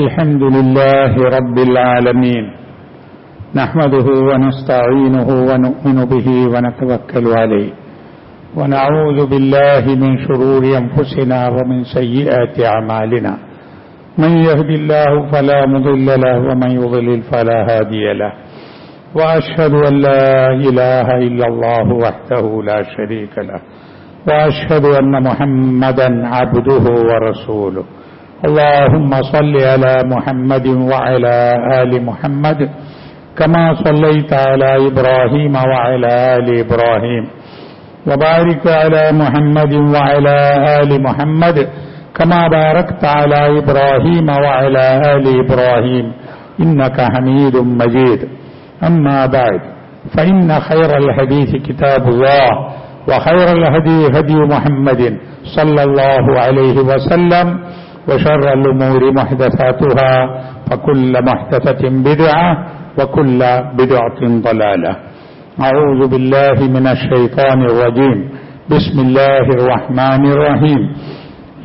الحمد لله رب العالمين نحمده ونستعينه ونؤمن به ونتوكل عليه ونعوذ بالله من شرور أنفسنا ومن سيئات أعمالنا من يهد الله فلا مضل له ومن يضلل فلا هادي له وأشهد أن لا إله إلا الله وحده لا شريك له وأشهد أن محمدا عبده ورسوله اللهم صل على محمد وعلى آل محمد كما صليت على إبراهيم وعلى آل إبراهيم وبارك على محمد وعلى آل محمد كما باركت على إبراهيم وعلى آل إبراهيم إنك حميد مجيد أما بعد فإن خير الحديث كتاب الله وخير الهدي هدي محمد صلى الله عليه وسلم وشر الأمور محدثاتها فكل محدثة بدعة وكل بدعة ضلالة أعوذ بالله من الشيطان الرجيم بسم الله الرحمن الرحيم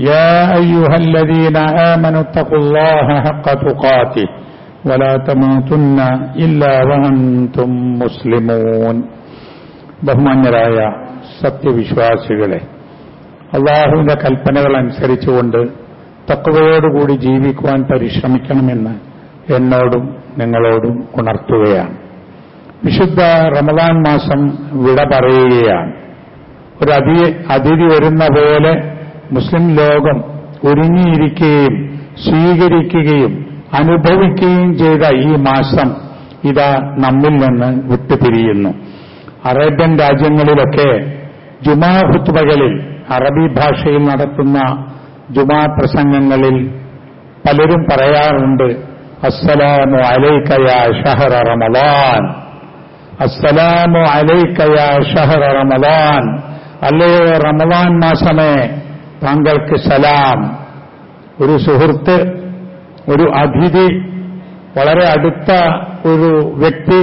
يا أيها الذين آمنوا اتقوا الله حق تقاته ولا تموتن إلا وأنتم مسلمون ബഹുമാന്യരായ സത്യവിശ്വാസികളെ, അല്ലാഹുവിന്റെ കൽപ്പനകൾ അനുസരിച്ചുകൊണ്ട് തഖ്വയോടുകൂടി ജീവിക്കുവാൻ പരിശ്രമിക്കണമെന്ന് എന്നോടും നിങ്ങളോടും ഉണർത്തുകയാണ്. വിശുദ്ധ റമദാൻ മാസം വിട പറയുകയാണ്. ഒരു അതിഥി വരുന്ന പോലെ മുസ്ലിം ലോകം ഒരുങ്ങിയിരിക്കുകയും സ്വീകരിക്കുകയും അനുഭവിക്കുകയും ചെയ്ത ഈ മാസം ഇതാ നമ്മിൽ നിന്ന് വിട്ടുപിരിയുന്നു. അറേബ്യൻ രാജ്യങ്ങളിലൊക്കെ ജുമാ ഖുത്ബകളിൽ അറബി ഭാഷയിൽ നടത്തുന്ന ജുമാ പ്രസംഗങ്ങളിൽ പലരും പറയാറുണ്ട്, അസ്സലാമു അലൈക യാ ഷഹ്റ റമളാൻ, അസ്സലാമു അലൈക യാ ഷഹ്റ റമളാൻ, അല്ലയോ റമളാൻ മാസമേ താങ്കൾക്ക് സലാം. ഒരു സുഹൃത്ത്, ഒരു അതിഥി, വളരെ അടുത്ത ഒരു വ്യക്തി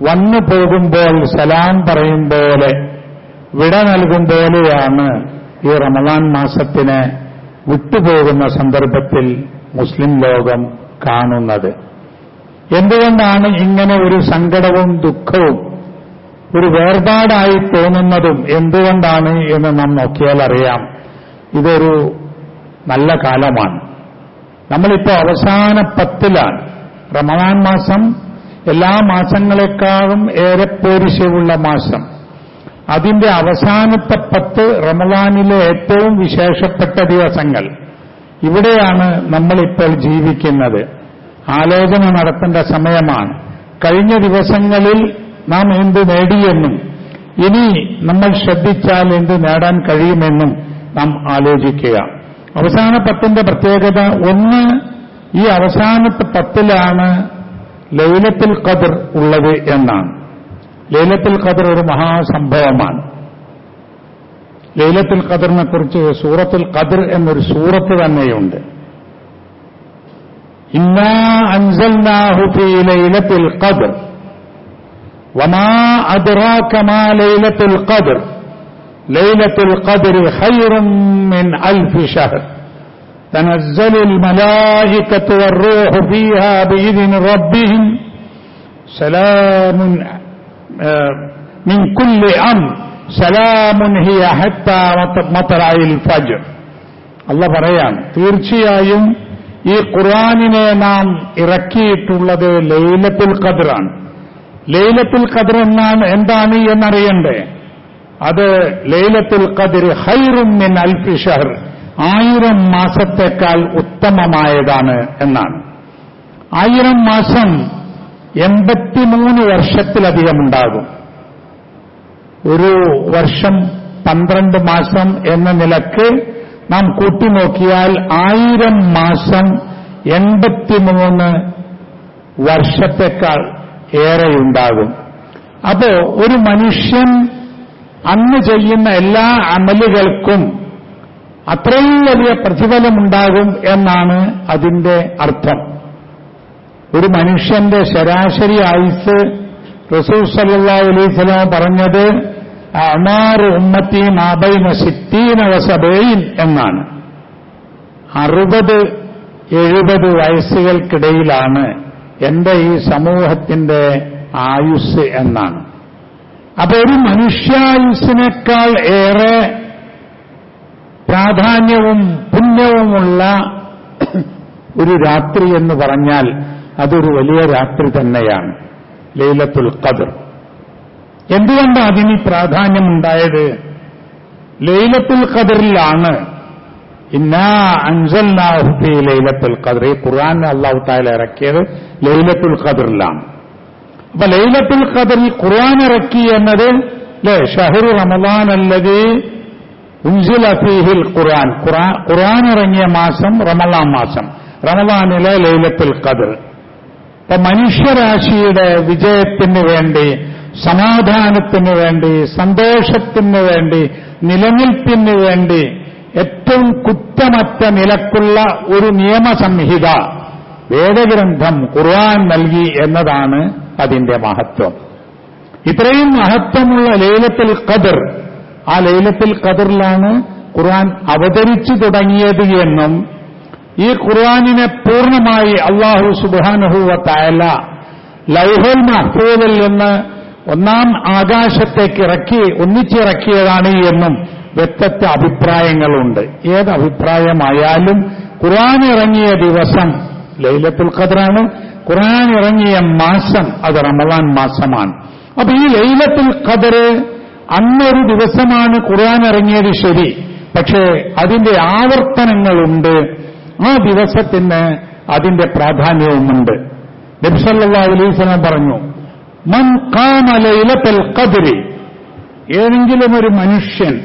വന്നു പോകുമ്പോൾ സലാം പറയും പോലെ, വിട നൽകും പോലെയാണ് ഈ റമളാൻ മാസത്തിന് വിട്ടുപോകുന്ന സന്ദർഭത്തിൽ മുസ്ലിം ലോകം കാണുന്നത്. എന്തുകൊണ്ടാണ് ഇങ്ങനെ ഒരു സങ്കടവും ദുഃഖവും ഒരു വേർപാടായി തോന്നുന്നതും എന്തുകൊണ്ടാണ് എന്ന് നാം നോക്കിയാൽ അറിയാം. ഇതൊരു നല്ല കാലമാണ്. നമ്മളിപ്പോൾ അവസാന 10-ലാണ്. റമളാൻ മാസം എല്ലാ മാസങ്ങളെക്കാളും ഏറെ പോരിശയുള്ള മാസം. അതിന്റെ അവസാനത്തെ 10 റമളാനിലെ ഏറ്റവും വിശേഷപ്പെട്ട ദിവസങ്ങൾ. ഇവിടെയാണ് നമ്മളിപ്പോൾ ജീവിക്കുന്നത്. ആലോചന നടത്തേണ്ട സമയമാണ്. കഴിഞ്ഞ ദിവസങ്ങളിൽ നാം എന്ത് നേടിയെന്നും ഇനി നമ്മൾ ശ്രദ്ധിച്ചാൽ എന്ത് നേടാൻ കഴിയുമെന്നും നാം ആലോചിക്കുക. അവസാന 10ന്റെ പ്രത്യേകത ഒന്ന്, ഈ അവസാനത്തെ 10-ലാണ് ലൈലത്തുൽ ഖദ്ർ ഉള്ളത് എന്നാണ്. ലൈലത്തുൽ ഖദ്ർ ഒരു മഹാസംഭവമാണ്. ലൈലത്തുൽ ഖദ്റിനെ കുറിച്ച് സൂറത്തുൽ ഖദ്ർ എന്നൊരു സൂറത്ത് തന്നെയുണ്ട്. ഇന്നാ അൻസൽനാഹു ഫീ ലൈലത്തുൽ ഖദ്ർ വമാ അദ്റാക മാ ലൈലത്തുൽ ഖദ്ർ ലൈലത്തുൽ ഖദ്രി ഖൈറും മിൻ അൽഫി ശഹർ തനസ്സലുൽ മലായികതു വർ-റൂഹു ഫീഹാ ബിഇذن റബ്ബിഹിം സലാമുൻ മിൻ കുല്ലി അംർ സലാമുൻ ഹിയ ഹത്താ മത്ലഇൽ ഫജ്ർ. അല്ലാഹ് പറയാൻ, തീർച്ചയായും ഈ ഖുർആനിനെ നാം ഇറക്കിയിട്ടുള്ളത് ലൈലത്തുൽ ഖദ്റാണ്. ലൈലത്തുൽ ഖദ്ർ എന്താണ് എന്നറിയണ്ടേ? അത് ലൈലത്തുൽ ഖദ്ർ ഖൈറും മിൻ അൽഫി ശഹർ, 1000 മാസത്തേക്കാൾ ഉത്തമമായതാണ് എന്നാണ്. 1000 മാസം 83 വർഷത്തിലധികമുണ്ടാകും. ഒരു വർഷം 12 മാസം എന്ന നിലക്ക് നാം കൂട്ടിനോക്കിയാൽ 1000 മാസം 83 വർഷത്തേക്കാൾ ഏറെയുണ്ടാകും. അപ്പോ ഒരു മനുഷ്യൻ അന്ന് ചെയ്യുന്ന എല്ലാ അമലുകൾക്കും അത്രയും വലിയ പ്രതിഫലമുണ്ടാകും എന്നാണ് അതിന്റെ അർത്ഥം. ഒരു മനുഷ്യന്റെ ശരാശരി ആയുസ് റസൂൽ സല്ലല്ലാഹു അലൈഹി വസല്ലം പറഞ്ഞത് അഅ്മാറു ഉമ്മത്തി മാ ബൈന 60 വ 70 എന്നാണ്. 60 70 വയസ്സുകൾക്കിടയിലാണ് എന്റെ ഈ സമൂഹത്തിന്റെ ആയുസ് എന്നാണ്. അപ്പൊ ഒരു മനുഷ്യായുസ്സിനേക്കാൾ ഏറെ പ്രാധാന്യവും പുണ്യവുമുള്ള ഒരു രാത്രി എന്ന് പറഞ്ഞാൽ അതൊരു വലിയ രാത്രി തന്നെയാണ് ലൈലത്തുൽ ഖദ്ർ. എന്തുകൊണ്ട് അതിന് പ്രാധാന്യമുണ്ടായത്? ലൈലത്തുൽ ഖദ്റിലാണ് ഇന്നാ അൻസൽനാഹു ഫീ ലൈലത്തുൽ ഖദ്ർ. ഈ ഖുർആൻ അല്ലാഹു തആല ഇറക്കിയത് ലൈലത്തുൽ ഖദ്റിലാണ്. അപ്പൊ ലൈലത്തുൽ ഖദ്റിൽ ഖുർആൻ ഇറക്കി എന്നത് ഷഹ്റു റമളാൻ അല്ലദീ ഉൻസില ഫീഹിൽ ഖുർആൻ. ഖുർആൻ ഇറങ്ങിയ മാസം റമളാൻ മാസം, റമളാനിലെ ലൈലത്തുൽ ഖദ്ർ. അപ്പൊ മനുഷ്യരാശിയുടെ വിജയത്തിന് വേണ്ടി, സമാധാനത്തിന് വേണ്ടി, സന്തോഷത്തിന് വേണ്ടി, നിലനിൽപ്പിന് വേണ്ടി ഏറ്റവും കുറ്റമറ്റ നിലക്കുള്ള ഒരു നിയമസംഹിത വേദഗ്രന്ഥം ഖുർആൻ നൽകി എന്നതാണ് അതിന്റെ മഹത്വം. ഇത്രയും മഹത്വമുള്ള ലൈലത്തുൽ ഖദ്ർ, ആ ലൈലത്തുൽ ഖദ്റിലാണ് ഖുർആൻ അവതരിച്ചു തുടങ്ങിയത് എന്നും ഈ ഖുർആനിനെ പൂർണ്ണമായി അല്ലാഹു സുബ്ഹാനഹു വ തആല ലൗഹുൽ മഹ്ഫൂദിൽ നിന്ന് ഒന്നാം ആകാശത്തേക്ക് ഒന്നിച്ചിറക്കിയതാണ് എന്നും വ്യത്യസ്ത അഭിപ്രായങ്ങളുണ്ട്. ഏത് അഭിപ്രായമായാലും ഖുർആൻ ഇറങ്ങിയ ദിവസം ലൈലത്തുൽ ഖദ്റാണ്, ഖുർആൻ ഇറങ്ങിയ മാസം അത് റമളാൻ മാസമാണ്. അപ്പൊ ഈ ലൈലത്തുൽ ഖദ്ർ അന്നൊരു ദിവസമാണ് ഖുർആൻ ഇറങ്ങിയത് ശരി, പക്ഷേ അതിന്റെ ആവർത്തനങ്ങളുണ്ട്. ആ ദിവസത്തിന് അതിന്റെ പ്രാധാന്യവുമുണ്ട്. നബി സല്ലല്ലാഹു അലൈഹി വസല്ലം പറഞ്ഞു, മൻ ഖാമ ലൈലത്തുൽ ഖദ്രി, ഏതെങ്കിലും ഒരു മനുഷ്യൻ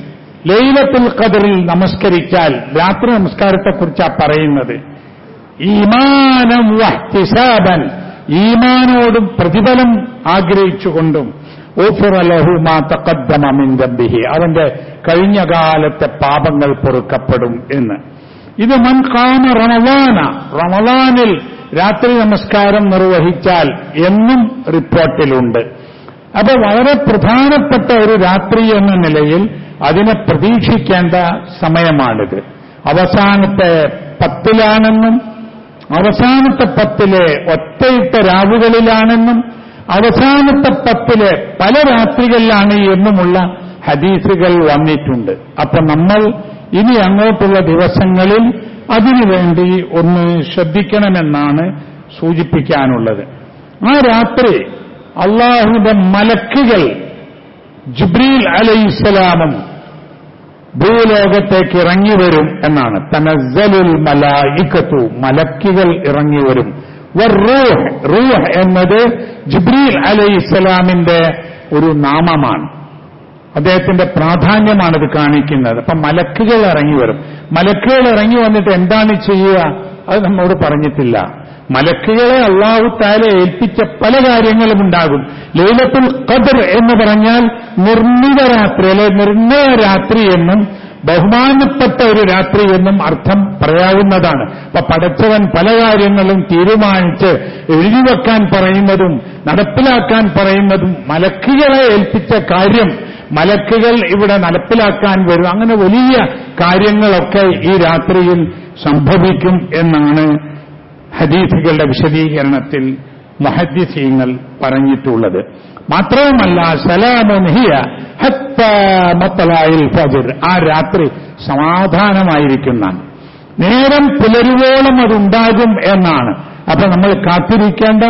ലൈലത്തുൽ ഖദ്റിൽ നമസ്കരിച്ചാൽ, രാത്രി നമസ്കാരത്തെക്കുറിച്ചാണ് പറയുന്നത്, ഈമാനം വഹ്തിസാബൻ, ഈമാനോടും പ്രതിഫലം ആഗ്രഹിച്ചുകൊണ്ടും, ഊഫിറ ലഹു മാ തഖദ്ദമ മിൻ ദംബിഹി, അവന്റെ കഴിഞ്ഞ കാലത്തെ പാപങ്ങൾ പൊറുക്കപ്പെടും എന്ന്. ഇത് മൻ ഖാമ റമളാന, റമളാനിൽ രാത്രി നമസ്കാരം നിർവഹിച്ചാൽ എന്നും റിപ്പോർട്ടിലുണ്ട്. അപ്പൊ വളരെ പ്രധാനപ്പെട്ട ഒരു രാത്രി എന്ന നിലയിൽ അതിനെ പ്രതീക്ഷിക്കേണ്ട സമയമാണിത്. അവസാനത്തെ 10 അവസാനത്തെ 10 ഒറ്റയിട്ട രാവുകളിലാണെന്നും അവസാനത്തെ 10 പല രാത്രികളിലാണ് എന്നുമുള്ള ഹദീസുകൾ വന്നിട്ടുണ്ട്. അപ്പൊ നമ്മൾ ഇനി അങ്ങോട്ടുള്ള ദിവസങ്ങളിൽ അതിനുവേണ്ടി ഒന്ന് ശ്രദ്ധിക്കണമെന്നാണ് സൂചിപ്പിക്കാനുള്ളത്. ആ രാത്രി അള്ളാഹുവിന്റെ മലക്കുകൾ ജിബ്രീൽ അലൈഹിസ്സലാമും ഭൂലോകത്തേക്ക് ഇറങ്ങിവരും എന്നാണ്. തനസ്സലുൽ മലായികത്തു, മലക്കുകൾ ഇറങ്ങിവരും. വറൂഹ്, റൂഹ് എന്നത് ജിബ്രീൽ അലൈഹിസ്സലാമിന്റെ ഒരു നാമമാണ്, അദ്ദേഹത്തിന്റെ പ്രാധാന്യമാണിത് കാണിക്കുന്നത്. അപ്പൊ മലക്കുകൾ ഇറങ്ങി വരും. മലക്കുകൾ ഇറങ്ങി വന്നിട്ട് എന്താണ് ചെയ്യുക അത് നമ്മോട് പറഞ്ഞിട്ടില്ല. മലക്കുകളെ അല്ലാഹു തആല ഏൽപ്പിച്ച പല കാര്യങ്ങളും ഉണ്ടാകും. ലൈലത്തുൽ ഖദ്ർ എന്ന് പറഞ്ഞാൽ നിർണിത രാത്രി, അല്ലെ നിർണയ രാത്രി എന്നും ബഹുമാനപ്പെട്ട ഒരു രാത്രി എന്നും അർത്ഥം പറയാവുന്നതാണ്. അപ്പൊ പടച്ചവൻ പല കാര്യങ്ങളും തീരുമാനിച്ച് എഴുതിവെക്കാൻ പറയുന്നതും നടപ്പിലാക്കാൻ പറയുന്നതും മലക്കുകളെ ഏൽപ്പിച്ച കാര്യം മലക്കുകൾ ഇവിടെ നടപ്പിലാക്കാൻ വരും. അങ്ങനെ വലിയ കാര്യങ്ങളൊക്കെ ഈ രാത്രിയിൽ സംഭവിക്കും എന്നാണ് ഹദീസുകളുടെ വിശദീകരണത്തിൽ മുഹദ്ദിസീങ്ങൾ പറഞ്ഞിട്ടുള്ളത്. മാത്രവുമല്ല, സലാമുൻ ഹിയ ഹത്താ മത്ലഇൽ ഫജ്ർ, ആ രാത്രി സമാധാനമായിരിക്കുന്നതാണ്, നേരം പുലരുവോളം അതുണ്ടാകും എന്നാണ്. അപ്പൊ നമ്മൾ കാത്തിരിക്കേണ്ട,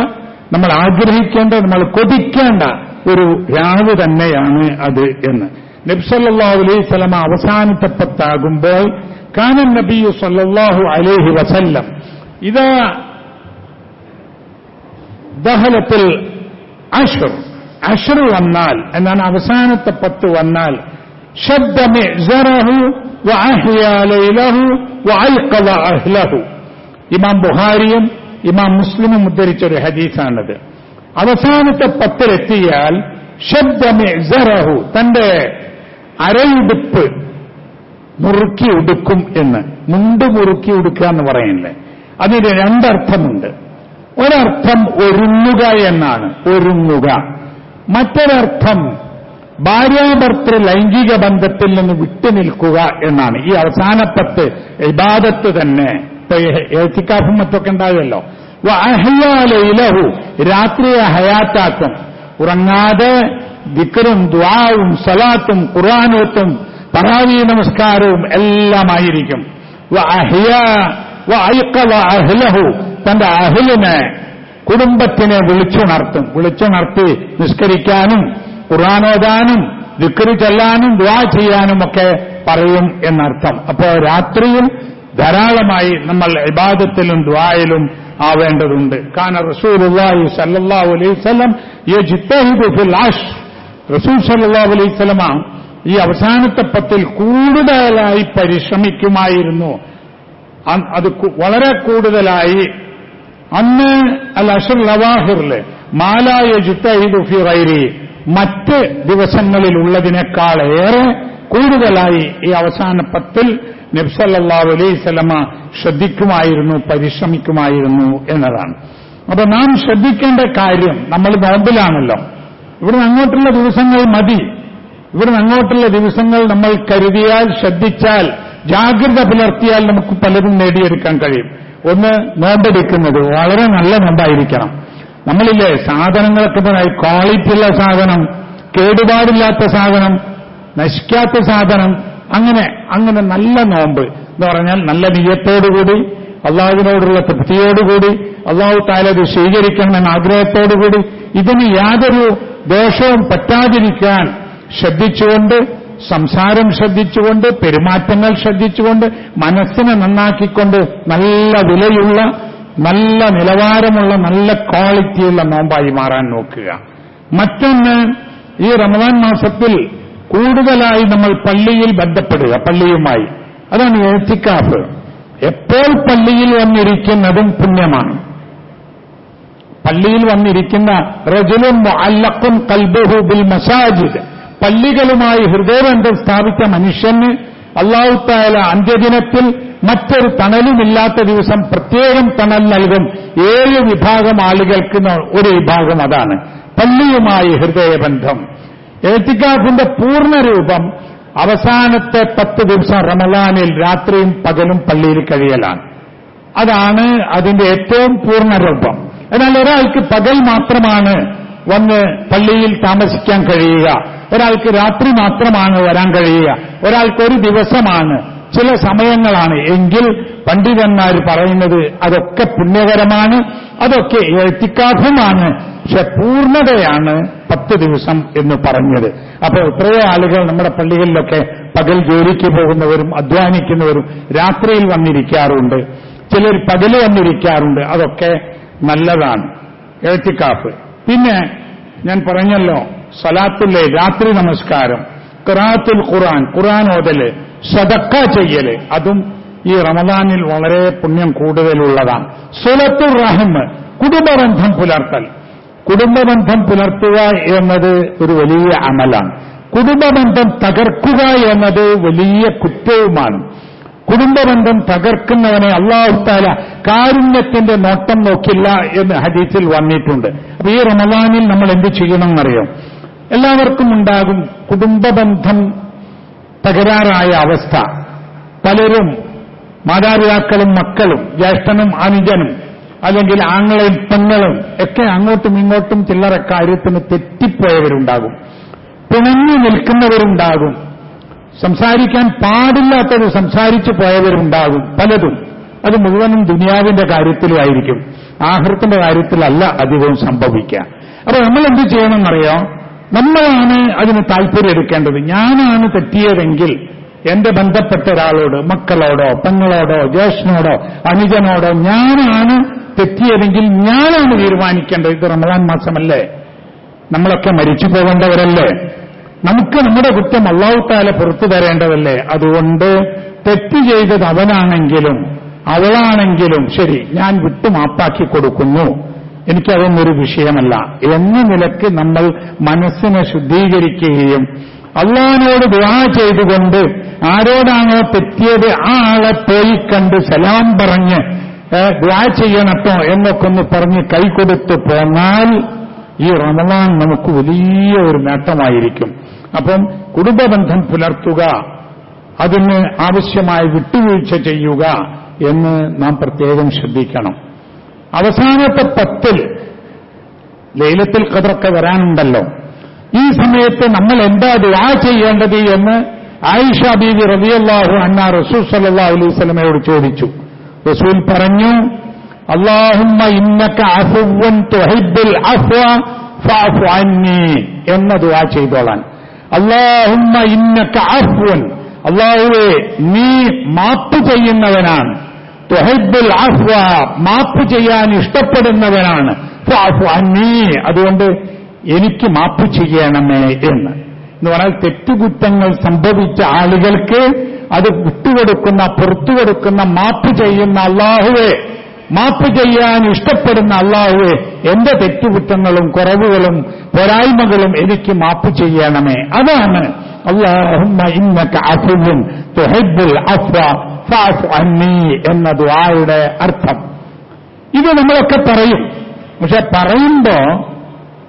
നമ്മൾ ആഗ്രഹിക്കേണ്ട, നമ്മൾ കൊതിക്കേണ്ട ഒരു രാവ് തന്നെയാണ് അത് എന്ന്. നബി സല്ലല്ലാഹു അലൈഹി വസല്ലം അവസാനത്തെ 10 കാന നബി സല്ലല്ലാഹു അലൈഹി വസല്ലം ഇദാ ദഹലത്തിൽ അശ്ർ വന്നാൽ എന്നാണ്, അവസാനത്തെ 10 വന്നാൽ, ശദ്ദ മിഅ്സറഹു വഅഹ്യാ ലൈലഹു വഅൽഖദ അഹ്ലഹു. ഇമാം ബുഖാരിയും ഇമാം മുസ്ലിമും ഉദ്ധരിച്ചൊരു ഹദീസാണത്. അവസാനത്തെ 10 ശബ്ദ മിഅ്സറഹു, തന്റെ അരയുടുപ്പ് മുറുക്കി ഉടുക്കും എന്ന്. മുണ്ട് മുറുക്കി ഉടുക്കുക എന്ന് പറയില്ലേ, അതിന് 2 അർത്ഥമുണ്ട്. ഒരർത്ഥം ഒരുങ്ങുക എന്നാണ്, ഒരുങ്ങുക. മറ്റൊരർത്ഥം ഭാര്യാഭർത്തൃ ലൈംഗിക ബന്ധത്തിൽ നിന്ന് വിട്ടുനിൽക്കുക എന്നാണ്. ഈ അവസാന 10 ഇബാദത്ത് തന്നെ ഇപ്പൊ എഅ്തികാഫും മറ്റൊക്കെ ഉണ്ടാകുമല്ലോ. വഅഹ്യാ ലൈലഹു, രാത്രിയെ ഹയാത്താക്കും. ഉറങ്ങാതെ ദിക്റും ദുആവും സലാത്തും ഖുർആനോത്തും തറാവീ നമസ്കാരവും എല്ലാമായിരിക്കും. വഅഹ്യാ വഅയ്ഖള അഹ്ലഹു, തന്റെ അഹ്ലിനെ കുടുംബത്തിനെ വിളിച്ചുണർത്തി നിസ്കരിക്കാനും ഖുർആനോദാനും ദിക്റ് ചൊല്ലാനും ദുആ ചെയ്യാനും ഒക്കെ പറയും എന്നർത്ഥം. അപ്പോൾ രാത്രിയിൽ ധാരാളമായി നമ്മൾ ഇബാദത്തിലും ദുആയിലും ആവേണ്ടതുണ്ട്. കാന റസൂലുള്ളാഹി സ്വല്ലല്ലാഹു അലൈഹി വസല്ലം യജ്തഹിദു ഫിൽ അശ്ർ, റസൂൽ സ്വല്ലല്ലാഹു അലൈഹി വസല്ലം ഈ അവസാനത്തെ പത്തിൽ കൂടുതലായി പരിശ്രമിക്കുമായിരുന്നു. അത് വളരെ കൂടുതലായി. അന്ന് അൽ അശ്റുൽ അവാഖിറിൽ മാ ലാ യജ്തഹിദു ഫി ഗൈരി, മറ്റ് ദിവസങ്ങളിലുള്ളതിനേക്കാളേറെ കൂടുതലായി ഈ അവസാന പത്തിൽ നബി സല്ലല്ലാഹു അലൈഹി വസല്ലമ ശ്രദ്ധിക്കുമായിരുന്നു, പരിശ്രമിക്കുമായിരുന്നു എന്നതാണ്. അപ്പൊ നാം ശ്രദ്ധിക്കേണ്ട കാര്യം, നമ്മൾ നോമ്പിലാണല്ലോ, ഇവിടുന്ന് അങ്ങോട്ടുള്ള ദിവസങ്ങൾ മതി. ഇവിടുന്ന് അങ്ങോട്ടുള്ള ദിവസങ്ങൾ നമ്മൾ കരുതിയാൽ, ശ്രദ്ധിച്ചാൽ, ജാഗ്രത പുലർത്തിയാൽ നമുക്ക് പലതും നേടിയെടുക്കാൻ കഴിയും. ഒന്ന്, നോമ്പെടുക്കുന്നത് വളരെ നല്ല നോമ്പായിരിക്കണം. നമ്മളില്ലേ സാധനങ്ങളൊക്കെ ക്വാളിറ്റിയുള്ള സാധനം, കേടുപാടില്ലാത്ത സാധനം, നശിക്കാത്ത സാധനം, അങ്ങനെ നല്ല നോമ്പ് എന്ന് പറഞ്ഞാൽ നല്ല നിയ്യത്തോടുകൂടി, അള്ളാഹുവിനോടുള്ള തൃപ്തിയോടുകൂടി, അള്ളാഹു തആല ഇത് സ്വീകരിക്കണമെന്ന ആഗ്രഹത്തോടുകൂടി, ഇതിന് യാതൊരു ദോഷവും പറ്റാതിരിക്കാൻ ശ്രദ്ധിച്ചുകൊണ്ട്, സംസാരം ശ്രദ്ധിച്ചുകൊണ്ട്, പെരുമാറ്റങ്ങൾ ശ്രദ്ധിച്ചുകൊണ്ട്, മനസ്സിനെ നന്നാക്കിക്കൊണ്ട് നല്ല വിലയുള്ള, നല്ല നിലവാരമുള്ള, നല്ല ക്വാളിറ്റിയുള്ള നോമ്പായി മാറാൻ നോക്കുക. മറ്റൊന്ന്, ഈ റമദാൻ മാസത്തിൽ കൂടുതലായി നമ്മൾ പള്ളിയിൽ ബന്ധപ്പെടുക, പള്ളിയുമായി. അതാണ് എഅ്തികാഫ്. എപ്പോൾ പള്ളിയിൽ വന്നിരിക്കുന്നതും പുണ്യമാണ്. പള്ളിയിൽ വന്നിരിക്കുന്ന റജുലുൻ മുഅല്ലഖുൻ ഖൽബുഹു ബിൽ മസാജിദ്, പള്ളികളുമായി ഹൃദയബന്ധം സ്ഥാപിച്ച മനുഷ്യന് അല്ലാഹു തആല അന്ത്യദിനത്തിൽ മറ്റൊരു തണലുമില്ലാത്ത ദിവസം പ്രത്യേകം തണൽ നൽകും. 7 വിഭാഗം ആളുകൾക്ക് ഒരു വിഭാഗം അതാണ് പള്ളിയുമായി ഹൃദയബന്ധം. എഅ്തികാഫിന്റെ പൂർണ്ണരൂപം അവസാനത്തെ 10 ദിവസം റമളാനിൽ രാത്രിയും പകലും പള്ളിയിൽ കഴിയലാണ്. അതാണ് അതിന്റെ ഏറ്റവും പൂർണ്ണരൂപം. എന്നാൽ ഒരാൾക്ക് പകൽ മാത്രമാണ് വന്ന് പള്ളിയിൽ താമസിക്കാൻ കഴിയുക, ഒരാൾക്ക് രാത്രി മാത്രമാണ് വരാൻ കഴിയുക, ഒരാൾക്ക് ഒരു ദിവസമാണ്, ചില സമയങ്ങളാണ് എങ്കിൽ പണ്ഡിതന്മാർ പറയുന്നത് അതൊക്കെ പുണ്യകരമാണ്, അതൊക്കെ എഅ്തികാഫുമാണ്. പക്ഷെ പൂർണ്ണതയാണ് 10 ദിവസം എന്ന് പറഞ്ഞത്. അപ്പോൾ എത്രയോ ആളുകൾ നമ്മുടെ പള്ളികളിലൊക്കെ പകൽ ജോലിക്ക് പോകുന്നവരും അധ്വാനിക്കുന്നവരും രാത്രിയിൽ വന്നിരിക്കാറുണ്ട്, ചിലർ പകല് വന്നിരിക്കാറുണ്ട്. അതൊക്കെ നല്ലതാണ് എഅ്തികാഫ്. പിന്നെ ഞാൻ പറഞ്ഞല്ലോ, സലാത്തുൽ രാത്രി നമസ്കാരം, ഖിറാഅത്തുൽ ഖുർആൻ ഓതല്, സദഖ ചെയ്യല്, അതും ഈ റമദാനിൽ വളരെ പുണ്യം കൂടുതലുള്ളതാണ്. സിലത്തുർ റഹ്മ, കുടുംബബന്ധം പുലർത്തൽ. കുടുംബബന്ധം പുലർത്തുക എന്നത് ഒരു വലിയ അമലാണ്. കുടുംബബന്ധം തകർക്കുക എന്നത് വലിയ കുറ്റവുമാണ്. കുടുംബബന്ധം തകർക്കുന്നവനെ അല്ലാഹു തആല കാരുണ്യത്തിന്റെ നോട്ടം നോക്കില്ല എന്ന് ഹദീസിൽ വന്നിട്ടുണ്ട്. അപ്പൊ ഈ റമദാനിൽ നമ്മൾ എന്ത് ചെയ്യണമെന്നറിയോ? എല്ലാവർക്കും ഉണ്ടാകും കുടുംബബന്ധം തകരാറായ അവസ്ഥ. പലരും മാതാപിതാക്കളും മക്കളും ജ്യേഷ്ഠനും അനുജനും അല്ലെങ്കിൽ ആങ്ങളെയും പെങ്ങളും ഒക്കെ അങ്ങോട്ടും ഇങ്ങോട്ടും ചില്ലറ കാര്യത്തിന് തെറ്റിപ്പോയവരുണ്ടാകും, പിണങ്ങി നിൽക്കുന്നവരുണ്ടാകും, സംസാരിക്കാൻ പാടില്ലാത്തത് സംസാരിച്ചു പോയവരുണ്ടാകും. പലതും അത് മുഴുവനും ദുനിയാവിന്റെ കാര്യത്തിലായിരിക്കും, ആഖിറത്തിന്റെ കാര്യത്തിലല്ല അധികവും സംഭവിക്കുക. അപ്പൊ നമ്മൾ എന്ത് ചെയ്യണമെന്നറിയോ? നമ്മളാണ് അതിന് താല്പര്യം എടുക്കേണ്ടത്. ഞാനാണ് തെറ്റിയതെങ്കിൽ എന്റെ ബന്ധപ്പെട്ട ഒരാളോട്, മക്കളോടോ പെങ്ങളോടോ ജ്യേഷ്ഠനോടോ അനുജനോടോ ഞാനാണ് തെറ്റിയതെങ്കിൽ ഞാനാണ് തീരുമാനിക്കേണ്ടത്. ഇത് റമദാൻ മാസമല്ലേ, നമ്മളൊക്കെ മരിച്ചു പോകേണ്ടവരല്ലേ, നമുക്ക് നമ്മുടെ കുറ്റം അല്ലാഹു തആല പുറത്തു തരേണ്ടതല്ലേ. അതുകൊണ്ട് തെറ്റ് ചെയ്തത് അവനാണെങ്കിലും അവളാണെങ്കിലും ശരി, ഞാൻ വിട്ടുമാപ്പാക്കി കൊടുക്കുന്നു, എനിക്കതൊന്നൊരു വിഷയമല്ല എന്ന നിലക്ക് നമ്മൾ മനസ്സിനെ ശുദ്ധീകരിക്കുകയും അല്ലാഹുവിനോട് ദുആ ചെയ്തുകൊണ്ട് ആരോടാണോ തെറ്റിയത് ആ ആളെ പോയി കണ്ട് സലാം പറഞ്ഞ് ദുആ ചെയ്യണട്ടോ എന്നൊക്കെ ഒന്ന് പറഞ്ഞ് കൈകൊടുത്ത് പോന്നാൽ ഈ റമദാൻ നമുക്ക് വലിയ ഒരു നേട്ടമായിരിക്കും. അപ്പം കുടുംബബന്ധം പുലർത്തുക, അതിന് ആവശ്യമായ വിട്ടുവീഴ്ച ചെയ്യുക എന്ന് നാം പ്രത്യേകം ശ്രദ്ധിക്കണം. അവസാനത്തെ 10 ലൈലത്തുൽ ഖദ്റൊക്കെ വരാനുണ്ടല്ലോ. ഈ സമയത്ത് നമ്മൾ എന്താ ദുആ ചെയ്യേണ്ടത് എന്ന് ആയിഷ ബീവി റളിയല്ലാഹു അൻഹാ റസൂൽ സല്ലല്ലാഹു അലൈഹി വസല്ലമയോട് ചോദിച്ചു. റസൂൽ പറഞ്ഞു, അല്ലാഹുമ്മ ഇന്നക അഫുവ്വൻ തുഹിബ്ബുൽ അഫ്വ ഫഅഫു അന്നി എന്ന ദുആ ചെയ്തോളാൻ. അല്ലാഹുമ്മ ഇന്നക അഫ്വൻ, അല്ലാഹുവേ നീ മാപ്പ് ചെയ്യുന്നവനാണ്, തുഹിബ്ബുൽ അഫ്വ മാപ്പ് ചെയ്യാൻ ഇഷ്ടപ്പെടുന്നവനാണ്, ഫഅഫു അന്നി അതുകൊണ്ട് എനിക്ക് മാപ്പ് ചെയ്യണമേ എന്ന് പറഞ്ഞാൽ തെറ്റുകുറ്റങ്ങൾ സംഭവിച്ച ആളുകൾക്ക് അത് വിട്ടുകൊടുക്കുന്ന, പുറത്തുകൊടുക്കുന്ന, മാപ്പ് ചെയ്യുന്ന അല്ലാഹുവേ, മാപ്പ് ചെയ്യാൻ ഇഷ്ടപ്പെടുന്ന അല്ലാഹുവേ, എന്റെ തെറ്റുകുറ്റങ്ങളും കുറവുകളും പോരായ്മകളും എനിക്ക് മാപ്പ് ചെയ്യണമേ. അതാണ് അല്ലാഹുമ്മ ഇന്നക അഫുവ്വുൻ തുഹിബ്ബുൽ അഫ്വ ഫഅഫു അന്നി എന്ന ദുആയുടെ അർത്ഥം. ഇത് നമ്മളൊക്കെ പറയും. പക്ഷെ പറയുമ്പോ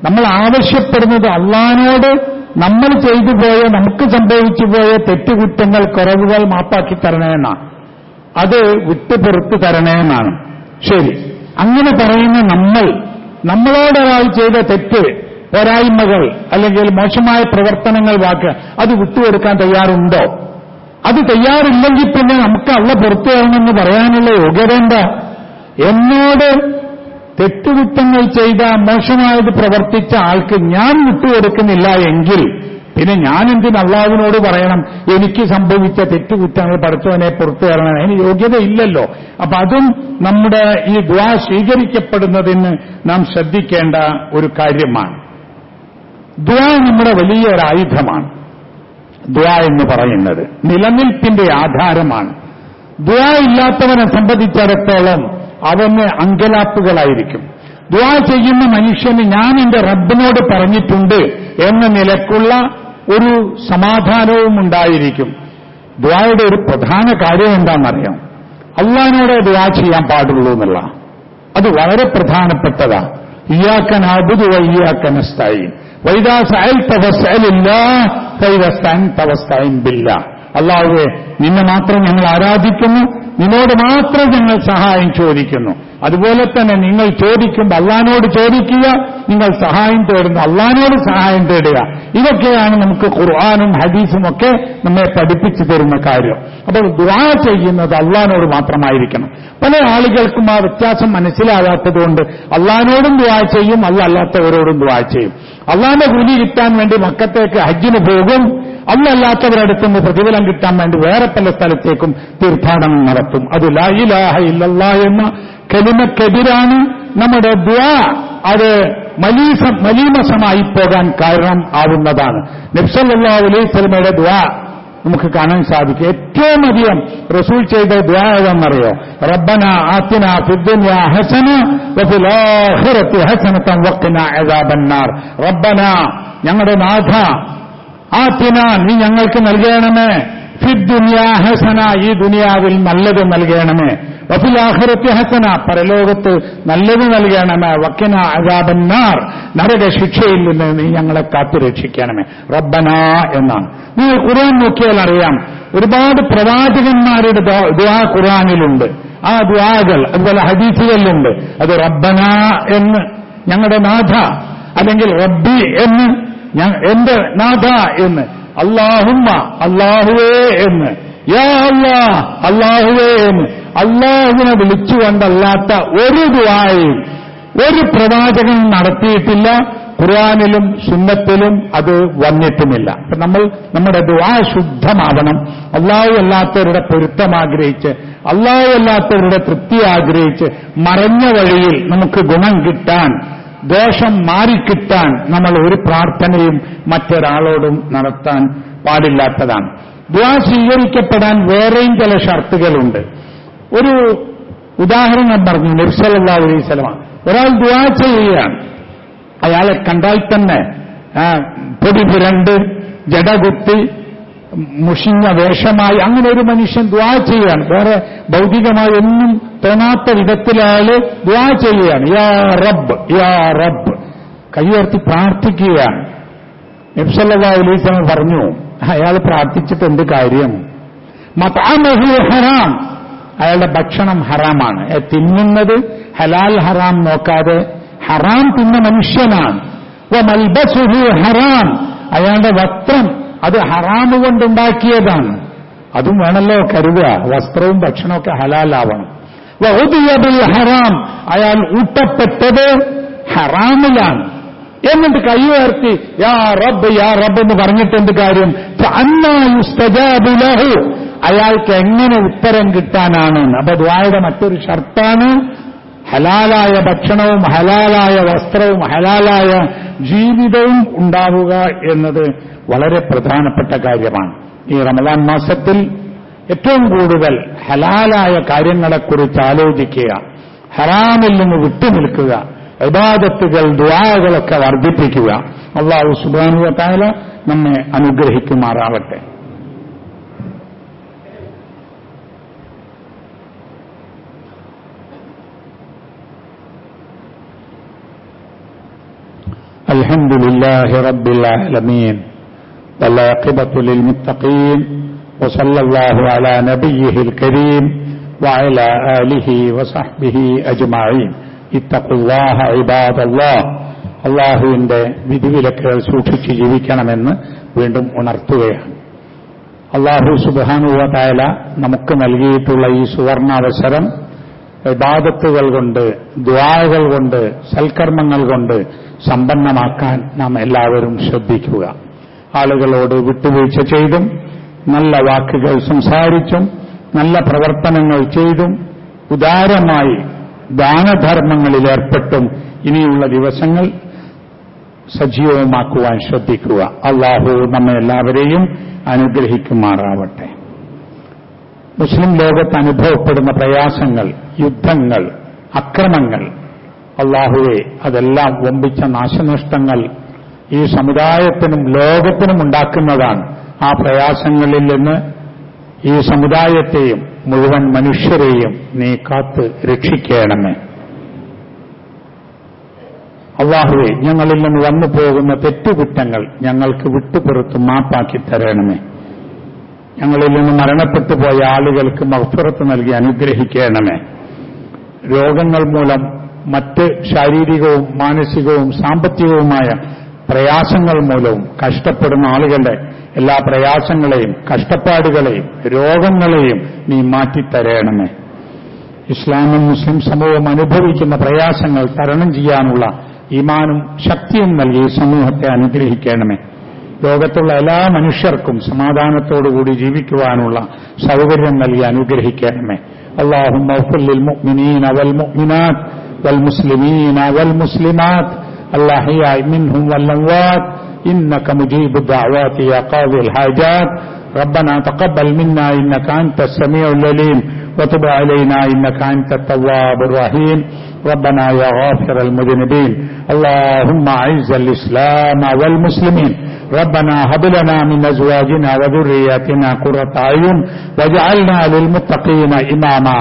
നമ്മൾ ആവശ്യപ്പെടുന്നത് അള്ളാഹിനോട് നമ്മൾ ചെയ്തു പോയ, നമുക്ക് സംഭവിച്ചു പോയ തെറ്റുകുറ്റങ്ങൾ, കുറവുകൾ മാപ്പാക്കി തരണേന്നാണ്. അത് വിട്ടുപുറത്ത് തരണേന്നാണ്. ശരി, അങ്ങനെ പറയുന്ന നമ്മളോടൊരാൾ ചെയ്ത തെറ്റ്, പോരായ്മകൾ അല്ലെങ്കിൽ മോശമായ പ്രവർത്തനങ്ങൾ, വാക്ക് അത് വിട്ടുകൊടുക്കാൻ തയ്യാറുണ്ടോ? അത് തയ്യാറില്ലെങ്കിൽ പിന്നെ നമുക്ക് അള്ളാഹ് പുറത്തു തരണമെന്ന് പറയാനുള്ള യോഗ്യത എന്താ? എന്നോട് തെറ്റുകുറ്റങ്ങൾ ചെയ്ത, മോശമായത് പ്രവർത്തിച്ച ആൾക്ക് ഞാൻ വിട്ടുകൊടുക്കുന്നില്ല എങ്കിൽ പിന്നെ ഞാൻ എന്തിന് അള്ളാഹുവിനോട് പറയണം എനിക്ക് സംഭവിച്ച തെറ്റുകുറ്റങ്ങൾ പടച്ചവനെ പുറത്തു തരണം? അതിന് യോഗ്യതയില്ലല്ലോ. അപ്പൊ അതും നമ്മുടെ ഈ ദുആ സ്വീകരിക്കപ്പെടുന്നതിന് നാം ശ്രദ്ധിക്കേണ്ട ഒരു കാര്യമാണ്. ദുആ നമ്മുടെ വലിയൊരു ആയുധമാണ്. ദുആ എന്ന് പറയുന്നത് നിലനിൽപ്പിന്റെ ആധാരമാണ്. ദുആ ഇല്ലാത്തവനെ സംബന്ധിച്ചിടത്തോളം അവന് അങ്കലാപ്പുകളായിരിക്കും. ദുആ ചെയ്യുന്ന മനുഷ്യന് ഞാൻ എന്റെ റബ്ബിനോട് പറഞ്ഞിട്ടുണ്ട് എന്ന നിലക്കുള്ള ഒരു സമാധാനവും ഉണ്ടായിരിക്കും. ദുആയുടെ ഒരു പ്രധാന കാര്യം എന്താണെന്നറിയാം? അള്ളാഹിനോട് ദുആ ചെയ്യാൻ പാടുള്ളൂ എന്നുള്ള, അത് വളരെ പ്രധാനപ്പെട്ടതാ. ഇയ്യാക നഅ്ബുദു വ ഇയ്യാക നസ്തഈൻ വഇദാ സഅൽത ഫസ്അലില്ലാഹ് ഫഇദാ സ്തഅൻത ഫസ്തഈൻ ബില്ലാഹ്. അല്ലാഹുവേ, നിന്നെ മാത്രം ഞങ്ങൾ ആരാധിക്കുന്നു, നിന്നോട് മാത്രം ഞങ്ങൾ സഹായം ചോദിക്കുന്നു. അതുപോലെ തന്നെ നിങ്ങൾ ചോദിക്കുമ്പോൾ അള്ളാഹിനോട് ചോദിക്കുക, നിങ്ങൾ സഹായം തേടുന്നു അള്ളാഹിനോട് സഹായം തേടുക. ഇതൊക്കെയാണ് നമുക്ക് ഖുർആനും ഹദീസും ഒക്കെ നമ്മെ പഠിപ്പിച്ചു തരുന്ന കാര്യം. അപ്പോൾ ദുആ ചെയ്യുന്നത് അള്ളാഹിനോട് മാത്രമായിരിക്കണം. പല ആളുകൾക്കും ആ വ്യത്യാസം മനസ്സിലാകാത്തതുകൊണ്ട് അള്ളാഹിനോടും ദുആ ചെയ്യും, അല്ലാത്തവരോടും ദുആ ചെയ്യും. അള്ളാഹിന്റെ കൂലി കിട്ടാൻ വേണ്ടി മക്കത്തേക്ക് ഹജ്ജിന് പോകും, അല്ലാത്തവരടുത്തുനിന്ന് പ്രതിഫലം കിട്ടാൻ വേണ്ടി വേറെ പല സ്ഥലത്തേക്കും തീർത്ഥാടനം നടത്തും. അത് ലാ ഇലാഹ ഇല്ലല്ലാഹ് എന്ന കലിമക്കെതിരാണ്. നമ്മുടെ ദുആ അത് മലീമസമായി പോകാൻ കാരണം ആവുന്നതാണ്. നബി സല്ലല്ലാഹു അലൈഹി വസല്ലമയുടെ ദുആ നമുക്ക് കാണാൻ സാധിക്കും. ഏറ്റവും അധികം റസൂൽ ചെയ്ത ദുആ ഏതാണെന്നറിയോ? റബ്ബനാ ആതിനാ ഫിദ്ദുനിയാ ഹസന വഫിൽ ആഖിറതി ഹസനതൻ വഖിനാ അദാബന്നാർ. റബ്ബനാ, ഞങ്ങളുടെ നാഥ, ആതിന നീ ഞങ്ങൾക്ക് നൽകണമേ, ഫിദ്ദുനിയാ ഹസന ഈ ദുനിയാവിൽ നല്ലത് നൽകണമേ, വഫിൽ ആഖിറതി ഹസന പരലോകത്ത് നല്ലത് നൽകണമേ, വഖിനാ അദാബന്നാർ നരക ശിക്ഷയിൽ നിന്ന് നീ ഞങ്ങളെ കാത്തുരക്ഷിക്കണമേ. റബ്ബനാ എന്നാണ്. നിങ്ങൾ ഖുർആൻ നോക്കിയാൽ അറിയാം, ഒരുപാട് പ്രവാചകന്മാരുടെ ദുആ ഖുർആനിലുണ്ട്. ആ ദുആകൾ അതുപോലെ ഹദീസുകളിലുണ്ട്. അത് റബ്ബനാ എന്ന് ഞങ്ങളുടെ നാഥ, അല്ലെങ്കിൽ റബ്ബി എന്ന് എന്റെ നാഥ എന്ന്, അല്ലാഹുമ്മ അല്ലാഹുവേ എന്ന്, യാ അല്ലാഹ് അല്ലാഹുവേ എന്ന് അല്ലാഹുവിനെ വിളിച്ചുകൊണ്ടല്ലാത്ത ഒരു ദുആയും ഒരു പ്രവാചകൻ നടത്തിയിട്ടില്ല. ഖുർആനിലും സുന്നത്തിലും അത് വന്നിട്ടുമില്ല. അപ്പൊ നമ്മുടെ ദുആ ശുദ്ധമാവണം. അല്ലാഹു അല്ലാത്തവരുടെ പൊരുത്തം ആഗ്രഹിച്ച്, അല്ലാഹു അല്ലാത്തവരുടെ തൃപ്തി ആഗ്രഹിച്ച്, മറഞ്ഞ വഴിയിൽ നമുക്ക് ഗുണം കിട്ടാൻ, ദോഷം മാറിക്കിട്ടാൻ നമ്മൾ ഒരു പ്രാർത്ഥനയും മറ്റൊരാളോടും നടത്താൻ പാടില്ലാത്തതാണ്. ദുആ സ്വീകരിക്കപ്പെടാൻ വേറെയും ചില ഷർത്തുകളുണ്ട്. ഒരു ഉദാഹരണം പറഞ്ഞു നബി സല്ലല്ലാഹു അലൈഹി വസല്ലം. ഒരാൾ ദുആ ചെയ്യുകയാണ്, അയാളെ കണ്ടാൽ തന്നെ പൊടി പുരണ്ട് ജടകുത്തി മുഷിഞ്ഞ വേഷമായി അങ്ങനെ ഒരു മനുഷ്യൻ ദുആ ചെയ്യുകയാണ്. വേറെ ഭൗതികമായി ഒന്നും തോന്നാത്ത വിധത്തിൽ അയാൾ ദുആ ചെയ്യുകയാണ്. യാ റബ്ബ് യാ റബ്ബ് കൈയുയർത്തി പ്രാർത്ഥിക്കുകയാണ്. നബി സല്ലല്ലാഹു അലൈഹി വസല്ലം പറഞ്ഞു, അയാൾ പ്രാർത്ഥിച്ചിട്ട് എന്ത് കാര്യം? മത്അമുഹു ഹറാം, അയാളുടെ ഭക്ഷണം ഹറാമാണ്. തിന്നുന്നത് ഹലാൽ ഹറാം നോക്കാതെ ഹറാം തിന്ന മനുഷ്യനാണ്. വമൽബസുഹു ഹറാം, അയാളുടെ വസ്ത്രം അത് ഹറാമ് കൊണ്ടുണ്ടാക്കിയതാണ്. അതും വേണമല്ലോ കരുതുക, വസ്ത്രവും ഭക്ഷണമൊക്കെ ഹലാലാവണം. വഉദിയ ബിൽ ഹറാം, അയാൾ ഊട്ടപ്പെട്ടത് ഹറാമിലാണ്. എന്നിട്ട് കൈ ഉയർത്തി യാ റബ്ബ് യാ റബ്ബ് എന്ന് പറഞ്ഞിട്ട് എന്ത് കാര്യം? ഫഅന്നാ യുസ്തജാബു ലഹു, അയാൾക്ക് എങ്ങനെ ഉത്തരം കിട്ടാനാണ്? അപ്പൊ ദുആയുടെ മറ്റൊരു ഷർത്താണ് ഹലാലായ ഭക്ഷണവും ഹലാലായ വസ്ത്രവും ഹലാലായ ജീവിതവും ഉണ്ടാവുക എന്നത് വളരെ പ്രധാനപ്പെട്ട കാര്യമാണ്. ഈ റമദാൻ മാസത്തിൽ ഏറ്റവും കൂടുതൽ ഹലാലായ കാര്യങ്ങളെക്കുറിച്ച് ആലോചിക്കുക, ഹറാമിൽ നിന്ന് വിട്ടുനിൽക്കുക, ഇബാദത്തുകൾ ദുആകളൊക്കെ വർദ്ധിപ്പിക്കുക. അല്ലാഹു സുബ്ഹാനഹു വ തആല നമ്മെ അനുഗ്രഹിക്കുമാറാവട്ടെ. അൽഹംദുലില്ലാഹി റബ്ബിൽ ആലമീൻ വൽആഖിബത്തു ലിൽമുത്തഖീൻ വസല്ലല്ലാഹു അലാ നബിയ്യിഹിൽ കരീം വഅലാ ആലിഹി വസഹ്ബിഹി അജ്മഈൻ. ഇത്തഖുല്ലാഹ ഇബാദല്ലാഹ്, അല്ലാഹുവിന്റെ വിധിവിലക്കുകൾ സൂക്ഷിച്ച് ജീവിക്കണമെന്ന് വീണ്ടും ഉണർത്തുകയാണ്. അല്ലാഹു സുബ്ഹാനഹു വ തആല നമുക്ക് നൽകിയിട്ടുള്ള ഈ സുവർണാവസരം ഇബാദത്തുകൾ കൊണ്ട്, ദുആകൾ കൊണ്ട്, സൽക്കർമ്മങ്ങൾ കൊണ്ട് സമ്പന്നമാക്കാൻ നാം എല്ലാവരും ശ്രദ്ധിക്കുക. ആളുകളോട് വിട്ടുവീഴ്ച ചെയ്തും നല്ല വാക്കുകൾ സംസാരിച്ചും നല്ല പ്രവർത്തനങ്ങൾ ചെയ്തും ഉദാരമായി ദാനധർമ്മങ്ങളിൽ ഏർപ്പെട്ടും ഇനിയുള്ള ദിവസങ്ങൾ സജീവമാക്കുവാൻ ശ്രദ്ധിക്കുക. അല്ലാഹു നമ്മെ എല്ലാവരെയും അനുഗ്രഹിക്കുമാറാവട്ടെ. മുസ്ലിം ലോകത്ത് അനുഭവപ്പെടുന്ന പ്രയാസങ്ങൾ, യുദ്ധങ്ങൾ, അക്രമങ്ങൾ, അല്ലാഹുവേ അതെല്ലാം വമ്പിച്ച നാശനഷ്ടങ്ങൾ ഈ സമുദായത്തിനും ലോകത്തിനും ഉണ്ടാക്കുന്നതാണ്. ആ പ്രയാസങ്ങളിൽ നിന്ന് ഈ സമുദായത്തെയും മുഴുവൻ മനുഷ്യരെയും നീ കാത്ത് രക്ഷിക്കണമേ. അല്ലാഹുവേ ഞങ്ങളിൽ നിന്ന് വന്നു പോകുന്ന തെറ്റുകുറ്റങ്ങൾ ഞങ്ങൾക്ക് വിട്ടുപുറത്ത് മാപ്പാക്കി തരണമേ. ഞങ്ങളിൽ നിന്ന് മരണപ്പെട്ടു പോയ ആളുകൾക്ക് മഗ്ഫിറത്ത് നൽകി അനുഗ്രഹിക്കണമേ. രോഗങ്ങൾ മൂലം മറ്റ് ശാരീരികവും മാനസികവും സാമ്പത്തികവുമായ പ്രയാസങ്ങൾ മൂലവും കഷ്ടപ്പെടുന്ന ആളുകളുടെ എല്ലാ പ്രയാസങ്ങളെയും കഷ്ടപ്പാടുകളെയും രോഗങ്ങളെയും നീ മാറ്റിത്തരണമേ. ഇസ്ലാമും മുസ്ലിം സമൂഹം അനുഭവിക്കുന്ന പ്രയാസങ്ങൾ തരണം ചെയ്യാനുള്ള ഈമാനും ശക്തിയും നൽകി സമൂഹത്തെ അനുഗ്രഹിക്കണമേ. ലോകത്തുള്ള എല്ലാ മനുഷ്യർക്കും സമാധാനത്തോടുകൂടി ജീവിക്കുവാനുള്ള സൗകര്യം നൽകി അനുഗ്രഹിക്കണമേ. അല്ലാഹുമ്മ ഗ്ഫിർ ലിൽ മുഅ്മിനീന വൽ മുഅ്മിനാത്ത് വൽ മുസ്ലിമീന വൽ മുസ്ലിമാത്ത് الأحياء منهم والأموات إنك مجيب الدعوات يا قاضي الحاجات. ربنا تقبل منا إنك أنت السميع العليم وتب علينا إنك أنت التواب الرحيم. ربنا يا غافر المذنبين اللهم أعز الإسلام والمسلمين. ربنا هب لنا من أزواجنا وذرياتنا قرة أعين واجعلنا للمتقين إماما.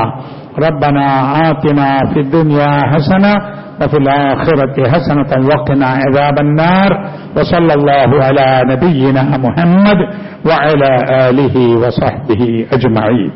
ربنا آتنا في الدنيا حسنة وفي الآخرة حسنة وقنا عذاب النار. وصلى الله على نبينا محمد وعلى آله وصحبه أجمعين.